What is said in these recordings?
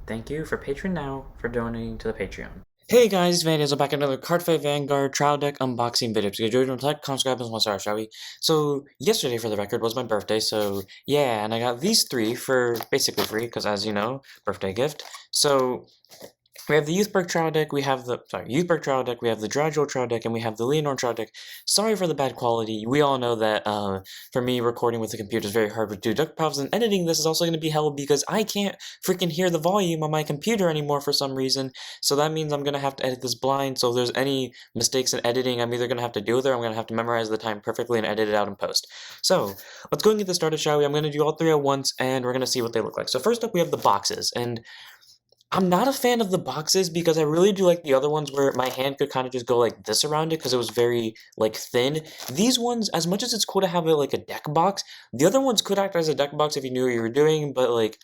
Thank you for Patreon now for donating to the Patreon. Hey guys, it's Van Diesel back at another Card Fight Vanguard Trial Deck unboxing video. So, enjoy your like, comment, subscribe, and 1 star, shall we? So, yesterday for the record was my birthday, so yeah, and I got these three for basically free, because as you know, birthday gift. So, we have the Youthberk trial deck, we have the Youthberk trial deck, we have the Drajeweled trial deck, and we have the Lianorn trial deck. Sorry for the bad quality. We all know that for me, recording with the computer is very hard to do duck problems, and editing this is also going to be hell because I can't freaking hear the volume on my computer anymore for some reason. So that means I'm going to have to edit this blind, so if there's any mistakes in editing, I'm either going to have to deal with it or I'm going to have to memorize the time perfectly and edit it out in post. So, let's go and get this started, shall we? I'm going to do all three at once, and we're going to see what they look like. So first up, we have the boxes, and I'm not a fan of the boxes because I really do like the other ones where my hand could kind of just go like this around it because it was very like thin. These ones, as much as it's cool to have it like a deck box, the other ones could act as a deck box if you knew what you were doing, but like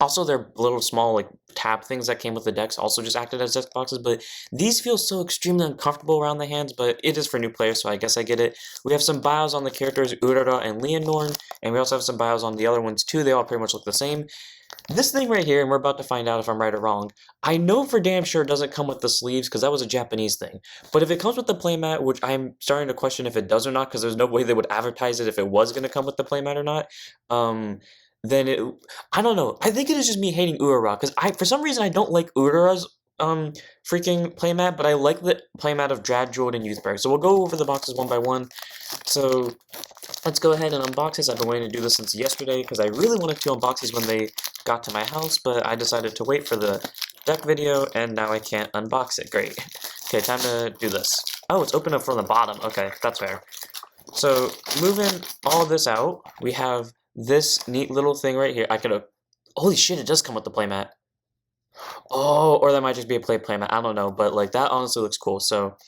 also they're little small like tab things that came with the decks also just acted as deck boxes, but these feel so extremely uncomfortable around the hands, but it is for new players, so I guess I get it. We have some bios on the characters Urara and Lianorn, and we also have some bios on the other ones too. They all pretty much look the same. This thing right here, and we're about to find out if I'm right or wrong, I know for damn sure it doesn't come with the sleeves because that was a Japanese thing. But if it comes with the playmat, which I'm starting to question if it does or not because there's no way they would advertise it if it was going to come with the playmat or not, then I don't know. I think it is just me hating Urara because for some reason I don't like Urara's freaking playmat, but I like the playmat of Drajeweled and Youthberk. So we'll go over the boxes one by one. So let's go ahead and unbox this. I've been waiting to do this since yesterday because I really wanted to unbox these when they got to my house, but I decided to wait for the deck video, and now I can't unbox it. Great. Okay, time to do this. Oh, it's open up from the bottom. Okay, that's fair. So, moving all this out, we have this neat little thing right here. I could holy shit, it does come with the playmat. Oh, or that might just be a playmat. I don't know, but like that honestly looks cool. So,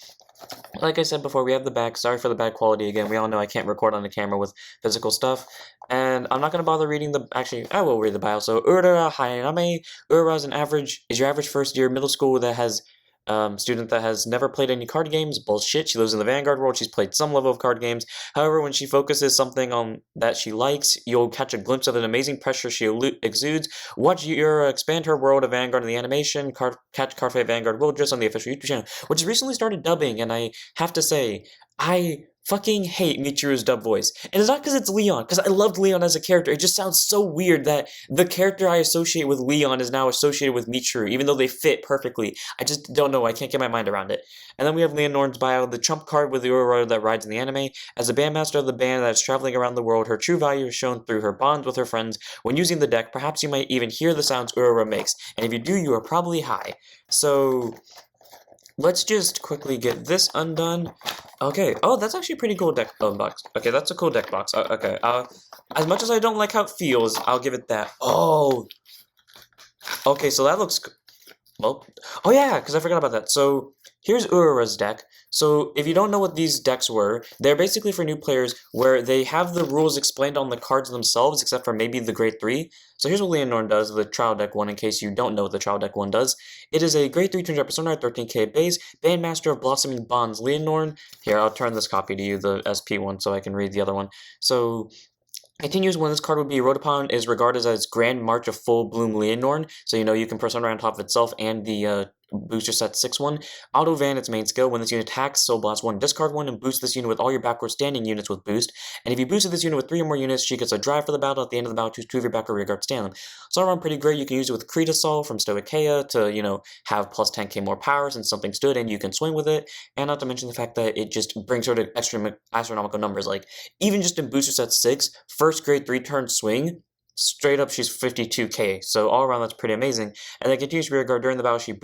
like I said before, we have the back. Sorry for the bad quality again. We all know I can't record on the camera with physical stuff. And I'm not going to bother reading the... Actually, I will read the bio. So, Urara Hayame. Urara is your average first-year middle school that has... student that has never played any card games. Bullshit. She lives in the Vanguard world. She's played some level of card games. However, when she focuses something on that she likes, you'll catch a glimpse of an amazing pressure she exudes. Watch Yura expand her world of Vanguard in the animation. Catch Card Fight Vanguard World just on the official YouTube channel, which has recently started dubbing, and I have to say, I fucking hate Michiru's dub voice. And it's not because it's Leon, because I loved Leon as a character. It just sounds so weird that the character I associate with Leon is now associated with Michiru, even though they fit perfectly. I just don't know. I can't get my mind around it. And then we have Lianorn's bio, the trump card with the Aurora that rides in the anime. As a bandmaster of the band that is traveling around the world, her true value is shown through her bonds with her friends. When using the deck, perhaps you might even hear the sounds Aurora makes. And if you do, you are probably high. So... let's just quickly get this undone. Okay. Oh, that's actually a pretty cool deck box. Okay, that's a cool deck box. Okay. As much as I don't like how it feels, I'll give it that. Oh. Okay, so that looks... well, oh yeah, because I forgot about that. So here's Urara's deck. So if you don't know what these decks were, they're basically for new players where they have the rules explained on the cards themselves, except for maybe the grade 3. So here's what Lianorn does, the trial deck one, in case you don't know what the trial deck one does. It is a grade 3 200 persona, 13k base, Bandmaster of Blossoming Bonds. Lianorn, here, I'll turn this copy to you, the SP one, so I can read the other one. So... continues when this card would be wrote upon is regarded as Grand March of Full Bloom Lianorn, so you know you can persona on top of itself and the booster set 6-1. Auto Van, its main skill, when this unit attacks, Soul Blast 1, discard 1, and boost this unit with all your backward standing units with boost. And if you boosted this unit with 3 or more units, she gets a drive for the battle. At the end of the battle, choose 2 of your back or rear guard stand them. So all around pretty great. You can use it with Cretasol from Stoicheia to, you know, have plus 10k more power since something stood and you can swing with it. And not to mention the fact that it just brings her to astronomical numbers. Like, even just in booster set 6, first grade 3 turn swing, straight up she's 52k, so all around that's pretty amazing. And then continuous rear guard during the battle she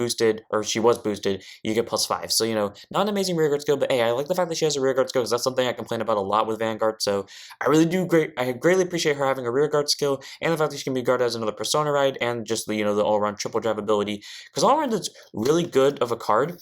was boosted, you get plus 5. So, you know, not an amazing rear guard skill, but hey, I like the fact that she has a rear guard skill because that's something I complain about a lot with Vanguard. So I greatly appreciate her having a rear guard skill, and the fact that she can be guarded as another persona ride, and just the, you know, the all around triple drive ability, because all around it's really good of a card.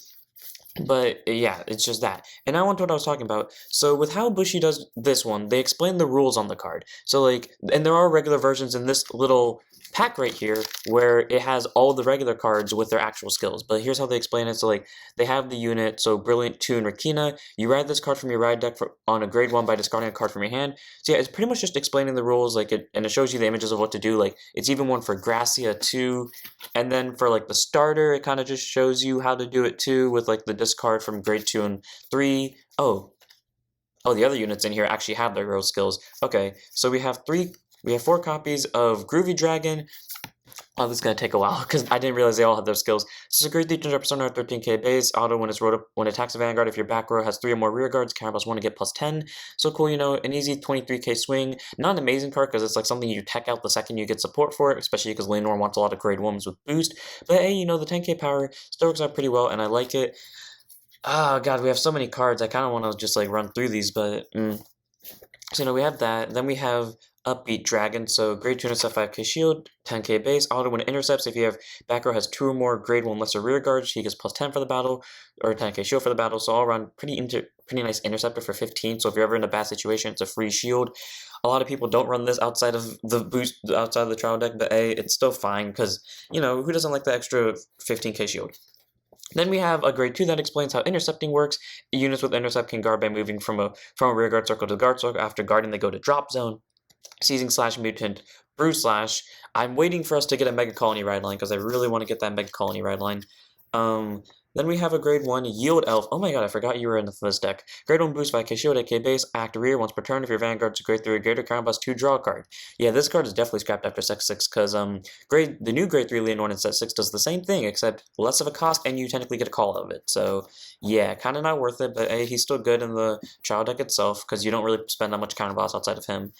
But yeah, it's just that. And now on to what I was talking about. So with how Bushi does this one, they explain the rules on the card. So like, and there are regular versions in this little pack right here where it has all the regular cards with their actual skills. But here's how they explain it. So like they have the unit, so Brilliant 2 and Rakina. You ride this card from your ride deck on a grade 1 by discarding a card from your hand. So yeah, it's pretty much just explaining the rules, like and it shows you the images of what to do. Like it's even one for Gracia too. And then for like the starter, it kind of just shows you how to do it too with like the discard from grade 2 and 3. Oh, the other units in here actually have their real skills. Okay, so we have 4 copies of Groovy Dragon. Oh, this is gonna take a while because I didn't realize they all had those skills. This is a great 300 persona, 13k base. Auto when it's when it attacks a Vanguard. If your back row has 3 or more rear guards, counter +1 to get +10. So cool, you know, an easy 23k swing. Not an amazing card because it's like something you tech out the second you get support for it, especially because Lianorn wants a lot of grade 1s with boost. But hey, you know, the 10k power still works out pretty well, and I like it. Oh god, we have so many cards. I kind of want to just like run through these, but so you know we have that. Then we have Upbeat Dragon. So grade 2 intercept 5k shield, 10k base. Auto when it intercepts. If you have back row has 2 or more grade 1 lesser rear guards, he gets +10 for the battle, or 10k shield for the battle. So all around pretty nice interceptor for 15. So if you're ever in a bad situation, it's a free shield. A lot of people don't run this outside of the boost, outside of the trial deck, but it's still fine because you know who doesn't like the extra 15k shield. Then we have a grade 2 that explains how intercepting works. Units with intercept can guard by moving from a rear guard circle to guard circle. After guarding, they go to drop zone. Seizing / mutant, brew /. I'm waiting for us to get a Mega Colony ride line because I really want to get that Mega Colony ride line. Then we have a grade 1 Yield Elf. Oh my god, I forgot you were in this deck. Grade 1 boost 5k shield, 8k base, act rear once per turn. If your Vanguard's a grade 3 or greater, counter +2, draw a card. Yeah, this card is definitely scrapped after set 6 because the new grade 3 Lianorn in set 6 does the same thing except less of a cost and you technically get a call of it. So yeah, kind of not worth it, but he's still good in the trial deck itself because you don't really spend that much counter boss outside of him.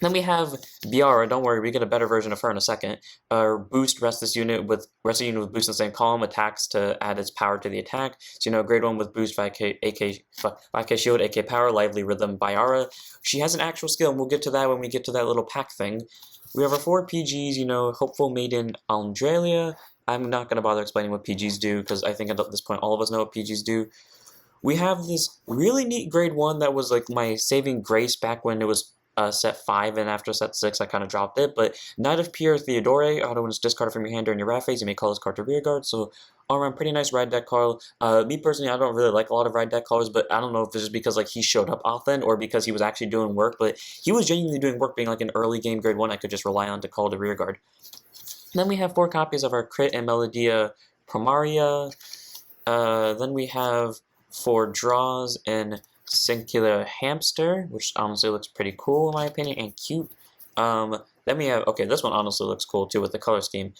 Then we have Biara. Don't worry, we get a better version of her in a second. Boost rest this unit with boost in the same column, attacks to add its power to the attack. So you know, grade 1 with boost 5k shield, 8k power, lively rhythm Biara. She has an actual skill, and we'll get to that when we get to that little pack thing. We have our 4 PGs. You know, Hopeful Maiden Aldralia. I'm not gonna bother explaining what PGs do because I think at this point all of us know what PGs do. We have this really neat grade 1 that was like my saving grace back when it was set 5, and after set 6 I kind of dropped it, but Knight of Pierre Theodore, auto when it's discarded from your hand during your wrath phase, you may call this card to rear guard, so all around pretty nice ride deck card. Me personally, I don't really like a lot of ride deck cards, but I don't know if it's just because like he showed up often or because he was actually doing work, but he was genuinely doing work, being like an early game grade 1 I could just rely on to call to rear guard. Then we have 4 copies of our Crit and Melodia Primaria. Then we have 4 draws in Singular Hamster, which honestly looks pretty cool in my opinion, and cute. Then we have, okay, this one honestly looks cool too with the color scheme.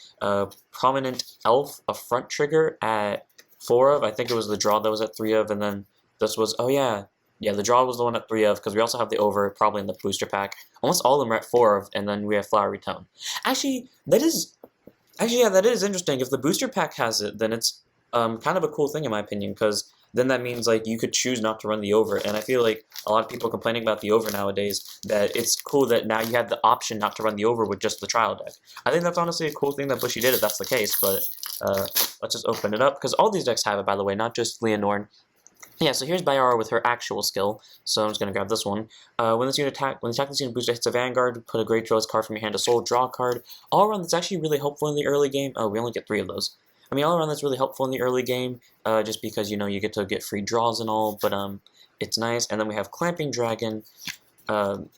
Prominent Elf, a front trigger at 4 of, I think it was the draw that was at 3 of, and then this was, oh yeah, the draw was the one at 3 of, because we also have the over, probably in the booster pack. Almost all of them are at 4 of, and then we have Flowery Tone. Actually, that is interesting. If the booster pack has it, then it's kind of a cool thing in my opinion, because then that means like you could choose not to run the over, and I feel like a lot of people complaining about the over nowadays, that it's cool that now you have the option not to run the over with just the trial deck. I think that's honestly a cool thing that Bushy did if that's the case, but let's just open it up, because all these decks have it, by the way, not just Lianorn. Yeah, so here's Biara with her actual skill, so I'm just going to grab this one. When this attack this unit booster hits a Vanguard, put a Great Draws card from your hand to soul, draw a card. All around, that's actually really helpful in the early game. Oh, we only get 3 of those. I mean, all around that's really helpful in the early game, just because, you know, you get to get free draws and all, but it's nice. And then we have Clamping Dragon, out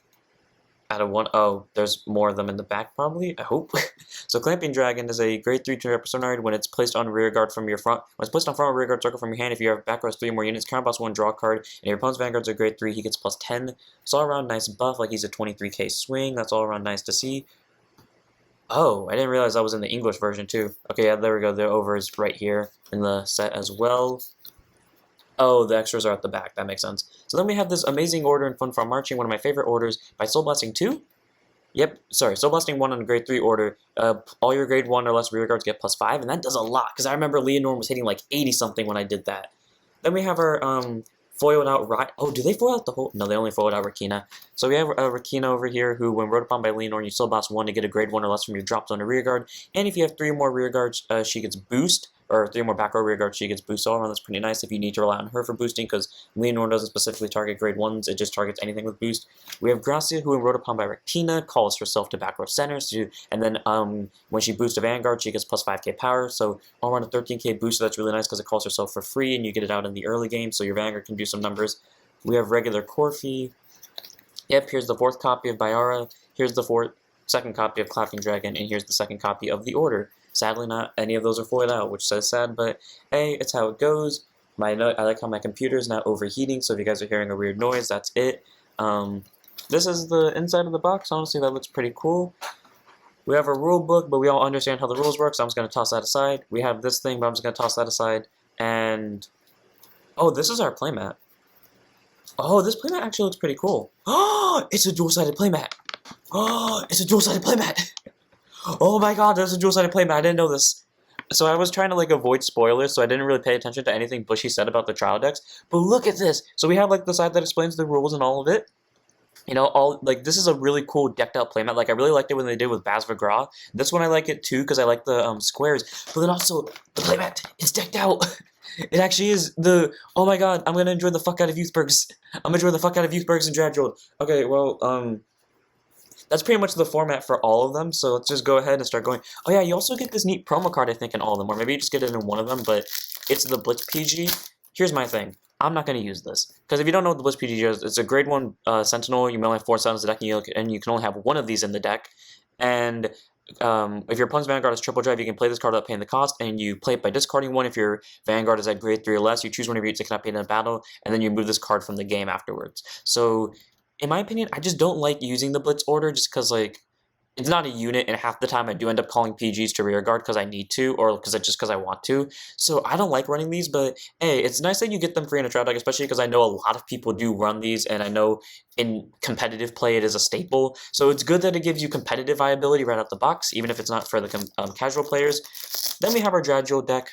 of 1, oh, there's more of them in the back probably, I hope. So Clamping Dragon is a grade 3 Persona when it's placed on rear guard from your front, when it's placed on front or rear guard circle from your hand. If you have back rows 3 more units, counter boss 1, draw a card, and your opponent's Vanguard's a grade 3, he gets +10. It's all around nice buff, like he's a 23k swing, that's all around nice to see. Oh, I didn't realize that was in the English version too. Okay, yeah, there we go. The over is right here in the set as well. Oh, the extras are at the back. That makes sense. So then we have this amazing order in Fun Farm Marching, one of my favorite orders, by Soul Blasting 2. Yep, sorry, Soul Blasting 1 on a grade 3 order. All your grade 1 or less rear guards get +5, and that does a lot, because I remember Lianorn was hitting like 80-something when I did that. Then we have our foiled out oh, do they foil out the whole? No, they only foiled out Rakina. So we have Rakina over here, who, when rode upon by Lianorn, you Soul Blast 1 to get a grade 1 or less from your drop zone or rear guard, and if you have 3 or more rear guards, she gets boost or 3 more back row rear guards, she gets boost all around. That's pretty nice if you need to rely on her for boosting, because Lianorn doesn't specifically target grade 1s, it just targets anything with boost. We have Gracia, who, when rode upon by Rectina, calls herself to back row center, and then when she boosts a Vanguard, she gets plus 5k power, so all around a 13k boost, so that's really nice because it calls herself for free, and you get it out in the early game, so your Vanguard can do some numbers. We have regular Corfi. Yep, here's the 4th copy of Bayara, here's the second copy of Clapping Dragon, and here's the 2nd copy of the Order. Sadly, not any of those are foiled out, which says sad, but hey, it's how it goes. I like how my computer is not overheating, so if you guys are hearing a weird noise, that's it. This is the inside of the box. Honestly, that looks pretty cool. We have a rule book, but we all understand how the rules work, so I'm just going to toss that aside. We have this thing, but I'm just going to toss that aside. And oh, this is our playmat. Oh, this playmat actually looks pretty cool. Oh, it's a dual-sided playmat. Oh, it's a dual-sided playmat. Oh my god, there's a dual-sided playmat. I didn't know this. So I was trying to like avoid spoilers, so I didn't really pay attention to anything Bushy said about the trial decks. But look at this. So we have like the side that explains the rules and all of it. You know, this is a really cool decked out playmat. Like I really liked it when they did with Baz Gra. This one I like it too because I like the squares. But then also the playmat is decked out. It actually is oh my god, I'm gonna enjoy the fuck out of Youthberks. I'm gonna enjoy the fuck out of Youthberks and Drajeweled. Okay, well, that's pretty much the format for all of them, so let's just go ahead and start going. Oh yeah, you also get this neat promo card, I think, in all of them, or maybe you just get it in one of them, but it's the Blitz PG. Here's my thing. I'm not going to use this, because if you don't know what the Blitz PG is, it's a grade 1 Sentinel, you may only have 4 Sentinels in the deck, and you can only have one of these in the deck, and if your opponent's Vanguard is triple drive, you can play this card without paying the cost, and you play it by discarding one. If your Vanguard is at grade 3 or less, you choose one of your units that cannot pay in a battle, and then you move this card from the game afterwards. So, in my opinion, I just don't like using the Blitz order, just because, like, it's not a unit, and half the time I do end up calling PGs to rearguard because I need to, or just because I want to. So I don't like running these, but hey, it's nice that you get them free in a trial deck, especially because I know a lot of people do run these, and I know in competitive play it is a staple. So it's good that it gives you competitive viability right out the box, even if it's not for the casual players. Then we have our Drajeweled deck.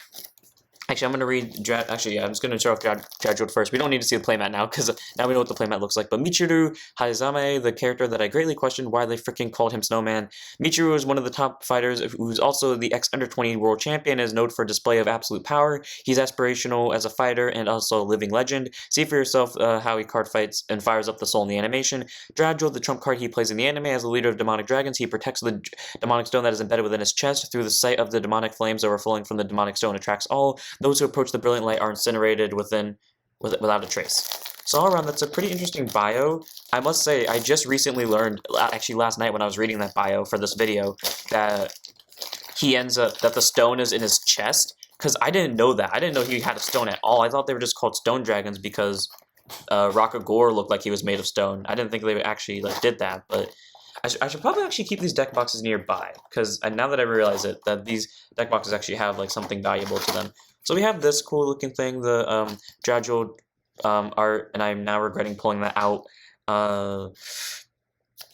Actually, I'm going to read, I'm just going to show off Drajeweled first. We don't need to see the playmat now, because now we know what the playmat looks like. But Michiru Haizame, the character that I greatly questioned why they freaking called him Snowman. Michiru is one of the top fighters, who's also the ex-under-20 world champion, is known for display of absolute power. He's aspirational as a fighter and also a living legend. See for yourself how he card fights and fires up the soul in the animation. Drajeweled, the trump card he plays in the anime, as the leader of demonic dragons, he protects the demonic stone that is embedded within his chest. Through the sight of the demonic flames overflowing from the demonic stone attracts all. Those who approach the brilliant light are incinerated without a trace. So all around, that's a pretty interesting bio. I must say, I just recently learned, actually last night when I was reading that bio for this video, that that the stone is in his chest, because I didn't know that. I didn't know he had a stone at all. I thought they were just called stone dragons because Rakagor looked like he was made of stone. I didn't think they actually did that, but I should probably actually keep these deck boxes nearby, because now that I realize it, that these deck boxes actually have something valuable to them. So we have this cool looking thing, the Drajeweled art, and I'm now regretting pulling that out.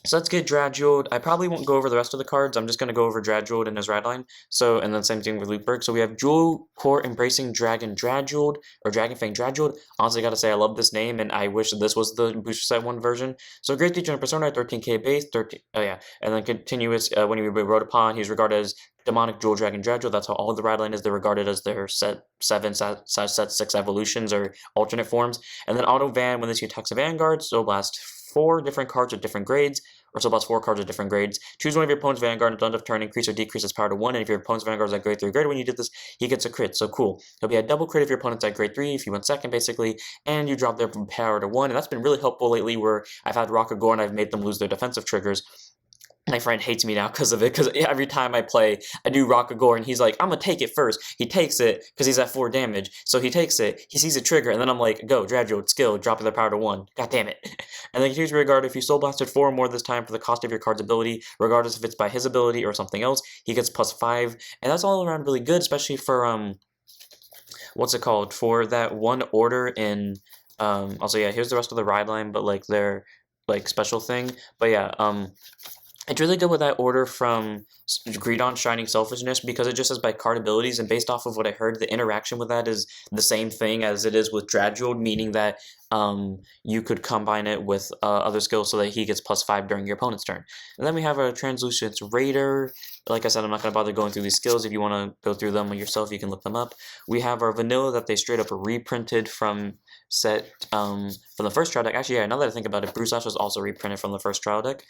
So let's get Drajeweled. I probably won't go over the rest of the cards. I'm just going to go over Drajeweled and his ride line. So, and then same thing with Youthberk. So we have Jewel Core Embracing Dragon Drajeweled, or Dragonfang Drajeweled. Honestly, I gotta say, I love this name, and I wish this was the Booster Set 1 version. So great feature in Persona, 13k base, and then continuous, when he rode upon, he's regarded as Demonic Jewel Dragon Drajeweled. That's how all of the ride line is. They're regarded as their set 7, set 6 evolutions, or alternate forms. And then Auto Van, when this attacks a Vanguard, so blast 4 different cards with different grades, or so blast 4 cards with different grades. Choose one of your opponent's Vanguard, and at the end of turn, increase or decrease its power to 1, and if your opponent's Vanguard is at grade 3 or greater when you did this, he gets a crit, so cool. He'll be a double crit if your opponent's at grade 3, if you went second, basically, and you drop their power to 1, and that's been really helpful lately, where I've had Rakagor and I've made them lose their defensive triggers. My friend hates me now because of it, because every time I play, I do Rakagor, and he's like, I'm gonna take it first. He takes it, because he's at 4 damage, so he takes it, he sees a trigger, and then I'm like, go, Drajeweled, skill, dropping their power to 1. God damn it. And then continues regard, if you soul blasted 4 or more this time for the cost of your card's ability, regardless if it's by his ability or something else, he gets +5, and that's all around really good, especially for, what's it called, for that one order in, also, yeah, here's the rest of the ride line, but, their, special thing, but yeah, It's really good with that order from Greedon's Shining Selfishness because it just says by card abilities, and based off of what I heard, the interaction with that is the same thing as it is with Drajeweled, meaning that you could combine it with other skills so that he gets +5 during your opponent's turn. And then we have our Translucent Raider. Like I said, I'm not going to bother going through these skills. If you want to go through them yourself, you can look them up. We have our Vanilla that they straight up reprinted from set from the first trial deck. Actually, yeah, now that I think about it, Bruce Ash was also reprinted from the first trial deck.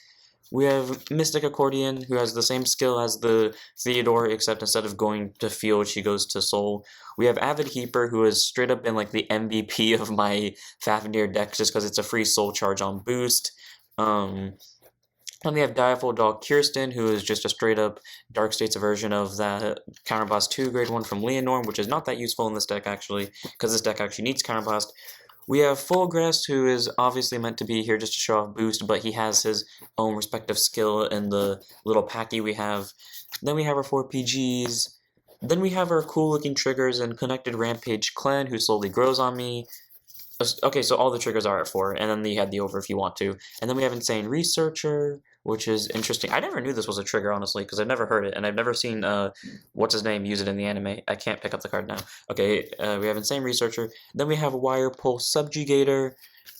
We have Mystic Accordion, who has the same skill as the Theodore, except instead of going to field, she goes to soul. We have Avid Heaper, who has straight up been like the MVP of my Fafnir deck, just because it's a free soul charge on boost. Then we have Direful Dog Kirsten, who is just a straight up Dark States version of that Counterblast 2 grade 1 from Lianorn, which is not that useful in this deck actually, because this deck actually needs Counterblast. We have Fullgrass, who is obviously meant to be here just to show off boost, but he has his own respective skill in the little packy we have. Then we have our 4 PGs. Then we have our cool looking triggers and Connected Rampage Clan, who slowly grows on me. Okay, so all the triggers are at 4, and then you had the over if you want to. And then we have Insane Researcher, which is interesting. I never knew this was a trigger, honestly, because I've never heard it, and I've never seen, what's his name, use it in the anime. I can't pick up the card now. Okay, we have Insane Researcher. Then we have Wire Pulse Subjugator,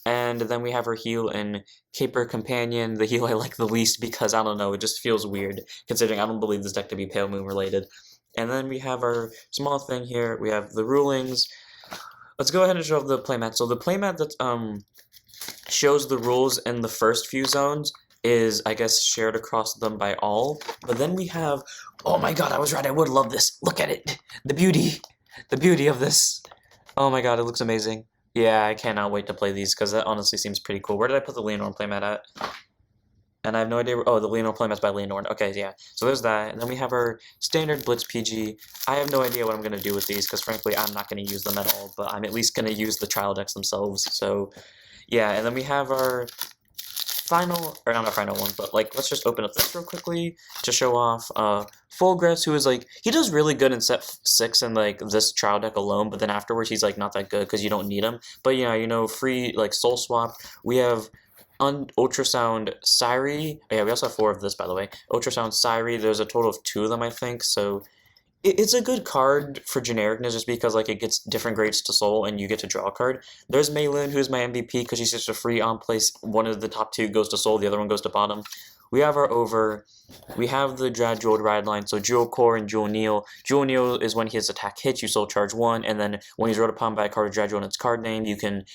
and then we have our heal in Caper Companion, the heal I like the least because, I don't know, it just feels weird, considering I don't believe this deck to be Pale Moon related. And then we have our small thing here. We have the rulings. Let's go ahead and show the playmat. So the playmat that shows the rules in the first few zones is, I guess, shared across them by all. But then we have, oh my god, I was right, I would love this. Look at it. The beauty of this. Oh my god, it looks amazing. Yeah, I cannot wait to play these because that honestly seems pretty cool. Where did I put the Lianorn playmat at? And I have no idea where, oh, the Lianorn playmat's by Lianorn. Okay, yeah. So there's that. And then we have our standard Blitz PG. I have no idea what I'm going to do with these because frankly I'm not going to use them at all, but I'm at least going to use the trial decks themselves. So yeah, and then we have our final, or not our final one, but like let's just open up this real quickly to show off Fullgrass, who is like, he does really good in set 6 in like this trial deck alone, but then afterwards he's like not that good because you don't need him. But yeah, you know, free like soul swap. We have Ultrasound Syri. Yeah, we also have 4 of this, by the way. Ultrasound Syri, there's a total of 2 of them, I think, so it's a good card for genericness just because like it gets different grades to soul and you get to draw a card. There's Maylin, who's my MVP because she's just a free on place. One of the top 2 goes to soul, the other one goes to bottom. We have our over. We have the Drajeweled ride line, so Jewel Core and Jewel Neil. Jewel Neil is when his attack hits, you soul charge 1, and then when he's rode upon by a card of Drajeweled in its card name, you can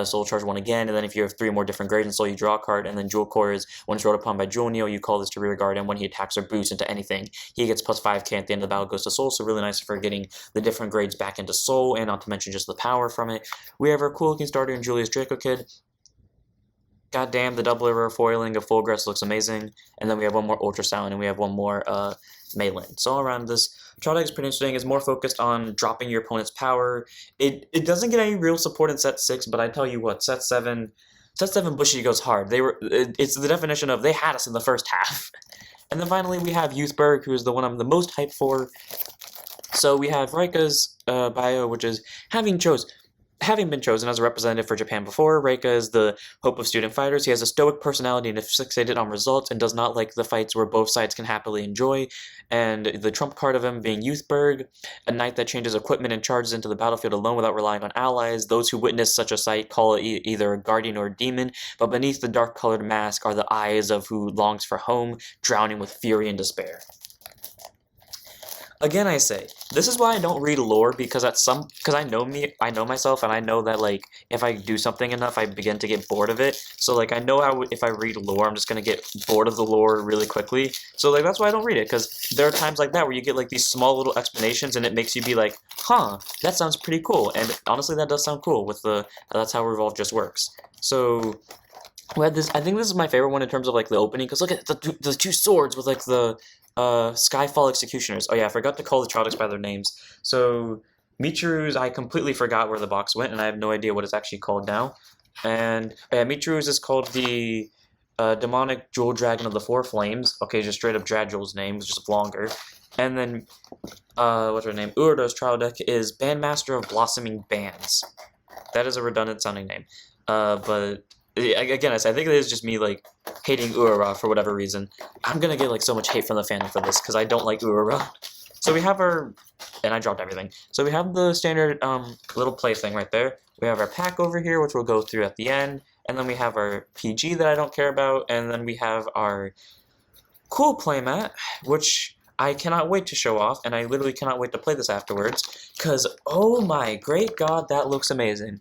soul charge 1 again, and then if you have 3 more different grades in soul, you draw a card, and then Jewel Core is when it's rode upon by Jewel Neil, you call this to rear guard, and when he attacks or boosts into anything, he gets +5k at the end of the battle, goes to soul, so really nice for getting the different grades back into soul, and not to mention just the power from it. We have our cool looking starter in Julius Draco Kid. God damn, the double rare foiling of Fullgrass looks amazing, and then we have one more Ultrasound, and we have one more Maylin. So all around, this trial deck is pretty interesting. It's more focused on dropping your opponent's power. It doesn't get any real support in set 6, but I tell you what, set 7 Bushy goes hard. It's the definition of they had us in the first half. And then finally we have Youthberk, who is the one I'm the most hyped for. So we have Reika's bio, which is having been chosen as a representative for Japan before. Reika is the hope of student fighters. He has a stoic personality and is fixated on results and does not like the fights where both sides can happily enjoy. And the trump card of him being Youthberg, a knight that changes equipment and charges into the battlefield alone without relying on allies. Those who witness such a sight call it either a guardian or a demon, but beneath the dark-colored mask are the eyes of who longs for home, drowning with fury and despair. Again, I say, this is why I don't read lore, because I know myself, and I know that, like, if I do something enough, I begin to get bored of it. So, like, I know how if I read lore, I'm just gonna get bored of the lore really quickly. So, like, that's why I don't read it, because there are times like that where you get, like, these small little explanations, and it makes you be like, huh, that sounds pretty cool. And honestly, that does sound cool with that's how Revolve just works. So, we had this, I think this is my favorite one in terms of, like, the opening, because look at the 2 swords with, like, the Skyfall Executioners. Oh yeah, I forgot to call the trial decks by their names. So Michiru's, I completely forgot where the box went, and I have no idea what it's actually called now. And yeah, Michiru's is called the Demonic Jewel Dragon of the 4 Flames. Okay, just straight up Drajewel's name, just longer. And then, what's her name? Urodo's trial deck is Bandmaster of Blossoming Bands. That is a redundant sounding name. But again, I think it is just me like hating Urara for whatever reason. I'm gonna get like so much hate from the fandom for this because I don't like Urara. So we have our, and I dropped everything. So we have the standard little play thing right there. We have our pack over here, which we'll go through at the end, and then we have our PG that I don't care about, and then we have our cool playmat, which I cannot wait to show off, and I literally cannot wait to play this afterwards, because oh my great god, that looks amazing.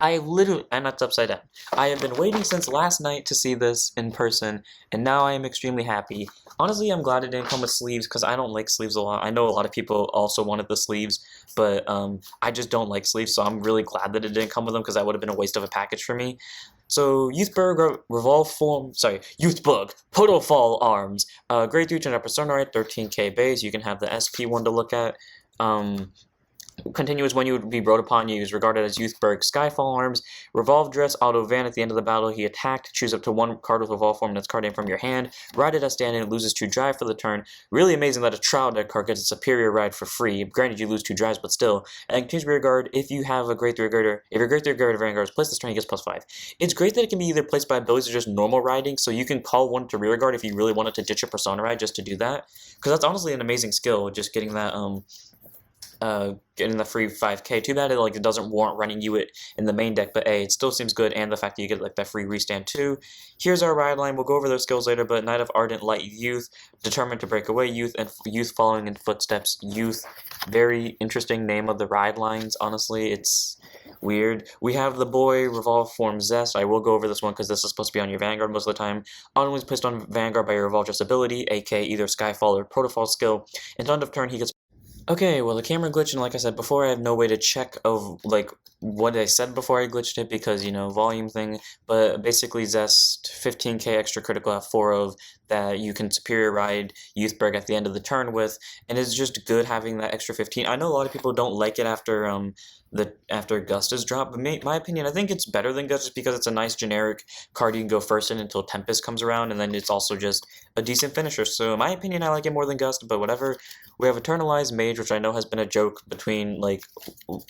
And that's upside down. I have been waiting since last night to see this in person, and now I am extremely happy. Honestly, I'm glad it didn't come with sleeves, because I don't like sleeves a lot. I know a lot of people also wanted the sleeves, but I just don't like sleeves, so I'm really glad that it didn't come with them, because that would have been a waste of a package for me. So, Youthberk Youthberk Protofall Arms. Grade 3 turn Persona Rate, 13k base. You can have the SP one to look at. Continues when you would be brought upon, you is regarded as Youthberk Skyfall Arms. Revolve Dress, Auto Van at the end of the battle. He attacked, choose up to one card with Revolve form in its card name from your hand. Ride it as standing, it loses 2 drive for the turn. Really amazing that a Trial Deck card gets a superior ride for free. Granted, you lose 2 drives, but still. And continues rear guard if you have a Grade 3 Girder. If your Grade 3 Girder Vanguard is placed this turn, he gets +5. It's great that it can be either placed by abilities or just normal riding, so you can call one to rear guard if you really wanted to ditch a Persona ride just to do that. Because that's honestly an amazing skill, just getting that, getting the free 5k. Too bad it doesn't warrant running you it in the main deck, but hey, it still seems good, and the fact that you get like that free restand too. Here's our ride line. We'll go over those skills later, but Knight of Ardent Light Youth, Determined to Break Away Youth, and Youth Following in Footsteps Youth. Very interesting name of the ride lines, honestly. It's weird. We have the boy Revolve Form Zest. I will go over this one because this is supposed to be on your Vanguard most of the time. Autumn is placed on Vanguard by your Revolve Dress ability, aka either Skyfall or Protofall skill. At end of turn, he gets. Okay, well the camera glitched, and like I said before, I have no way to check of like what I said before I glitched it because, you know, volume thing, but basically Zest, 15k extra critical at 4 of that you can superior ride Youthberk at the end of the turn with, and it's just good having that extra 15. I know a lot of people don't like it after after Gust is dropped, but my opinion, I think it's better than Gust just because it's a nice generic card you can go first in until Tempest comes around, and then it's also just a decent finisher. So in my opinion, I like it more than Gust, but whatever. We have Eternalized Mage, which I know has been a joke between like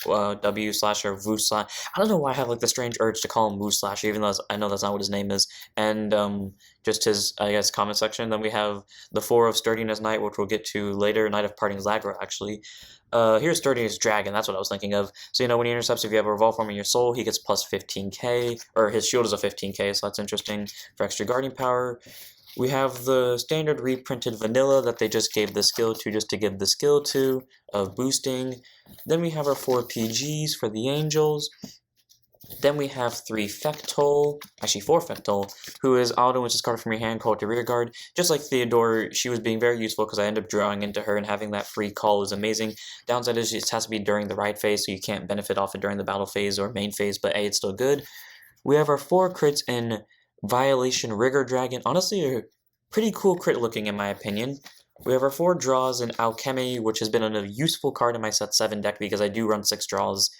W slash or Vu slash. I don't know why I have like the strange urge to call him Vu slash, even though I know that's not what his name is. And just his, I guess, comment section. Then we have the 4 of Sturdiness Knight, which we'll get to later. Knight of Parting Zagro, actually. Here's Sturdiness Dragon, that's what I was thinking of. So, you know, when he intercepts, if you have a Revolve form in your soul, he gets plus 15k, or his shield is a 15k, so that's interesting for extra guarding power. We have the standard reprinted vanilla that they just gave the skill to just to give the skill to of boosting. Then we have our 4 PGs for the Angels. Then we have 3 Fectol, actually 4 Fectol, who is auto, which is card from your hand, called to rear guard. Just like Theodore, she was being very useful because I ended up drawing into her, and having that free call is amazing. Downside is it has to be during the ride phase, so you can't benefit off it during the battle phase or main phase, but hey, it's still good. We have our 4 crits in Violation Rigor Dragon. Honestly, a pretty cool crit looking in my opinion. We have our 4 draws in Alchemy, which has been a useful card in my set 7 deck because I do run 6 draws.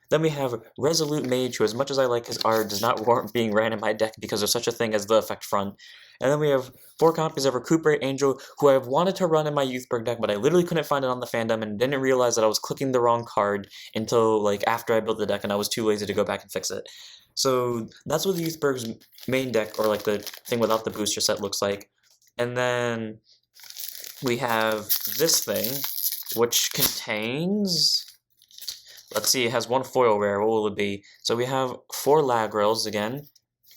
Then we have Resolute Mage, who as much as I like his art, does not warrant being ran in my deck because there's such a thing as the effect front. And then we have 4 copies of Recuperate Angel, who I've wanted to run in my Youthberk deck, but I literally couldn't find it on the fandom and didn't realize that I was clicking the wrong card until like after I built the deck, and I was too lazy to go back and fix it. So that's what the Youthberk's main deck, or like the thing without the booster set, looks like. And then we have this thing, which contains... Let's see, it has 1 foil rare. What will it be? So we have 4 Lagrels again.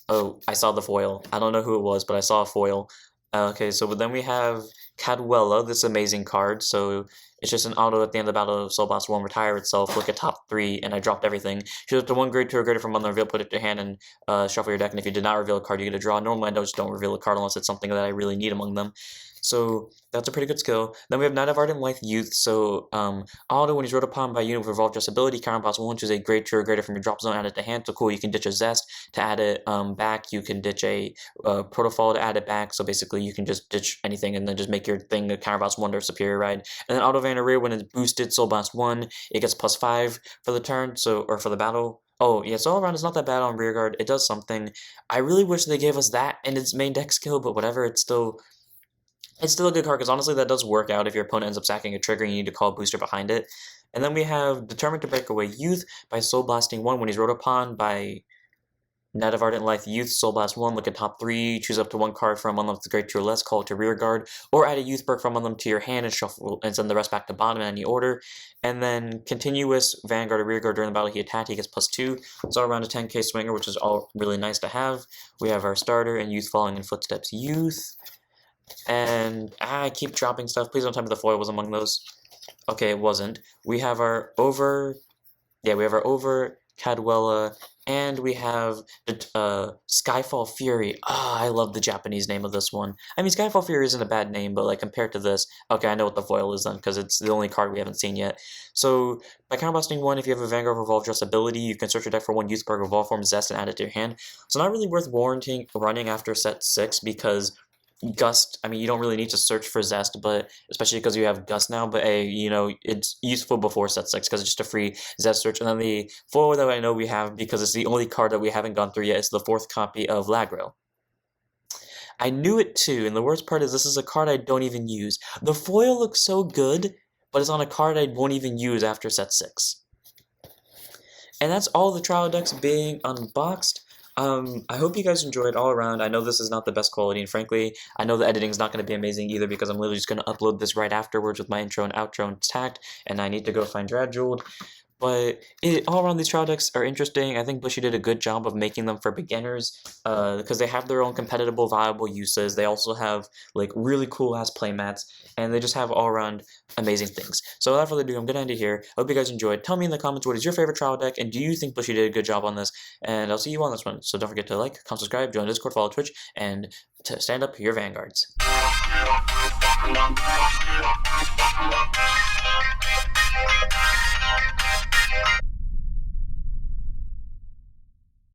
Oh, I saw the foil. I don't know who it was, but I saw a foil. Okay, so then we have Cadwella, this amazing card. So it's just an auto at the end of the battle. Soul Blast won't retire itself. Look at top 3, and I dropped everything. Choose up to 1 grade 2 or greater from on the reveal, put it to your hand, and shuffle your deck. And if you did not reveal a card, you get a draw. Normally, I just don't reveal a card unless it's something that I really need among them. So that's a pretty good skill. Then we have Knight of Ardent Light Youth. So auto, when he's rode upon by a unit with Revolve Dress ability, counterbalance 1, choose a grade 2 or greater from your drop zone, add it to hand. So cool, you can ditch a Zest to add it back. You can ditch a Protofall to add it back. So basically, you can just ditch anything and then just make your thing a counterbalance 1 or superior ride. And then auto Van rear, when it's boosted, Soul Blast 1, it gets plus 5 for the turn, or for the battle. Oh, yeah, so all around, it's not that bad on rear guard. It does something. I really wish they gave us that in its main deck skill, but whatever, it's still a good card, because honestly that does work out if your opponent ends up sacking a trigger and you need to call a booster behind it. And then we have Determined to Break Away Youth by Soul Blasting 1 when he's rode upon by Knight of Ardent Life, Youth, Soul Blast 1, look at top 3, choose up to 1 card from among them to grade 2 or less, call it to rear guard, or add a Youthberk from among them to your hand and shuffle and send the rest back to bottom in any order. And then continuous Vanguard or rear guard during the battle he attacked, he gets +2. It's all around a 10k swinger, which is all really nice to have. We have our starter and Youth following in footsteps, Youth. And I keep dropping stuff. Please don't tell me the foil was among those. Okay, it wasn't. We have our over Cadwella, and we have the Skyfall Fury. I love the Japanese name of this one. I mean, Skyfall Fury isn't a bad name, but like compared to this, okay, I know what the foil is then, because it's the only card we haven't seen yet. So, by counterblasting 1, if you have a Vanguard Revolve Dress ability, you can search your deck for 1 Youthberk Revolve Form Zest and add it to your hand. So not really worth warranting running after set 6, because Gust, I mean, you don't really need to search for Zest, but especially because you have Gust now, but you know, it's useful before set 6 because it's just a free Zest search. And then the foil that I know we have, because it's the only card that we haven't gone through yet, is the 4th copy of Lagro. I knew it too, and the worst part is this is a card I don't even use. The foil looks so good, but it's on a card I won't even use after set 6. And that's all the trial decks being unboxed. I hope you guys enjoyed all around. I know this is not the best quality, and frankly, I know the editing is not going to be amazing either because I'm literally just going to upload this right afterwards with my intro and outro intact, and I need to go find Drajeweled. But all around, these trial decks are interesting. I think Bushy did a good job of making them for beginners because they have their own competitive, viable uses. They also have like really cool ass playmats, and they just have all around amazing things. So without further ado, I'm gonna end it here. I hope you guys enjoyed. Tell me in the comments what is your favorite trial deck, and do you think Bushy did a good job on this? And I'll see you on this one. So don't forget to like, comment, subscribe, join Discord, follow Twitch, and to stand up your vanguards.